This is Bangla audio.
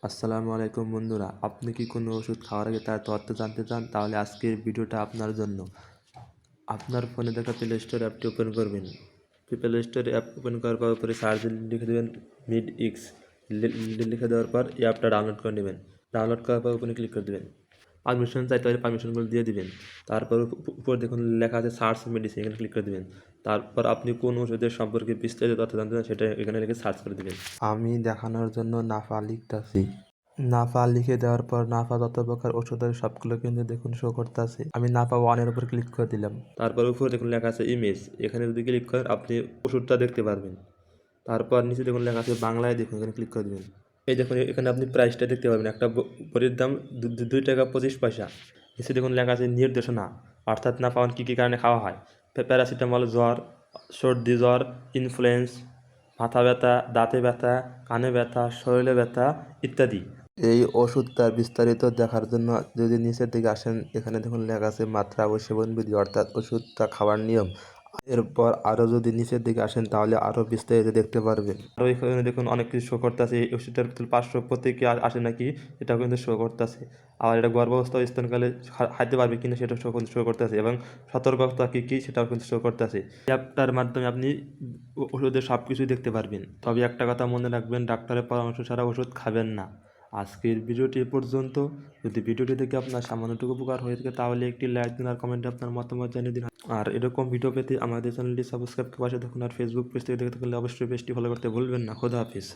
আসসালামু আলাইকুম বন্ধুরা, আপনি কি কোনো ওষুধ খাওয়ার আগে তার তথ্য জানতে চান? তাহলে আজকের ভিডিওটা আপনার জন্য। আপনার ফোনে থাকা প্লে স্টোর অ্যাপটি ওপেন করবেন। প্লে স্টোর অ্যাপ ওপেন করার পর উপরে সার্চ লিখে দেবেন মিড এক্স। লিখে দেওয়ার পর এই অ্যাপটা ডাউনলোড করে নেবেন। ডাউনলোড করার পর ওপেনে ক্লিক করে দেবেন। পারমিশন চাইতে হলে পারমিশনগুলো দিয়ে দিবেন। তারপর উপর দেখুন লেখা আছে সার্চ মেডিসিন, এখানে ক্লিক করে দেবেন। তারপর আপনি কোন ওষুধের সম্পর্কে বিস্তারিত তথ্য জানতে চান সেটা এখানে লিখে সার্চ করে দেবেন। আমি দেখানোর জন্য নাফা লিখতেছি। নাফা লিখে দেওয়ার পর নাফা যত প্রকার ওষুধের সবগুলো কিন্তু দেখুন শো করতেছে। আমি নাফা ওয়ানের উপর ক্লিক করে দিলাম। তারপর উপরে দেখুন লেখা আছে ইমেজ, এখানে যদি ক্লিক করেন আপনি ওষুধটা দেখতে পারবেন। তারপর নিচে দেখুন লেখা আছে বাংলায়, দেখুন এখানে ক্লিক করে দেবেন। এই দেখুন এখানে আপনি প্রাইসটা দেখতে পারবেন, একটা বড়ির দাম 2 টাকা 25 পয়সা। নিচে দেখুন লেখা আছে নির্দেশনা, অর্থাৎ না পাওয়ান কী কী কারণে খাওয়া হয়। প্যারাসিটামল জ্বর, সর্দি জ্বর, ইনফ্লুয়েঞ্জ, মাথা ব্যথা, দাঁতে ব্যথা, কানে ব্যথা, শরীরে ব্যথা ইত্যাদি। এই ওষুধটার বিস্তারিত দেখার জন্য যদি নিচের দিকে আসেন, এখানে দেখুন লেখা আছে মাত্রা ও সেবনবিধি, অর্থাৎ ওষুধটা খাওয়ার নিয়ম। এরপর আরও যদি নিচের দিকে আসেন তাহলে আরও বিস্তারিত দেখতে পারবেন। আরও এখানে দেখুন অনেক কিছু শো করতেছে। এই ওষুধটার ভিতরে পার্শ্ব প্রতিক্রিয়া আসে নাকি এটাও কিন্তু শো করতেছে। আর এটা গর্ভাবস্থা ও স্তনকালে খাইতে পারবে কিনা সেটাও শো করতেছে, এবং সতর্কতা কী কী সেটাও কিন্তু শো করতেছে। অ্যাপটার মাধ্যমে আপনি ওষুধের সব কিছুই দেখতে পারবেন। তবে একটা কথা মনে রাখবেন, ডাক্তারের পরামর্শ ছাড়া ওষুধ খাবেন না। আজকের ভিডিওটি এ পর্যন্ত। যদি ভিডিওটি থেকে আপনার সামান্যটুকু উপকার হয়ে থাকে তাহলে একটি লাইক দিন আর কমেন্টে আপনার মতামত জানিয়ে দিন। আর এরকম ভিডিও পেতে আমাদের চ্যানেলটি সাবস্ক্রাইব করে পাশে থাকুন। আর ফেসবুক পেজ থেকে দেখতে থাকলে অবশ্যই পেজটি ফলো করতে ভুলবেন না। খোদা হাফিজ।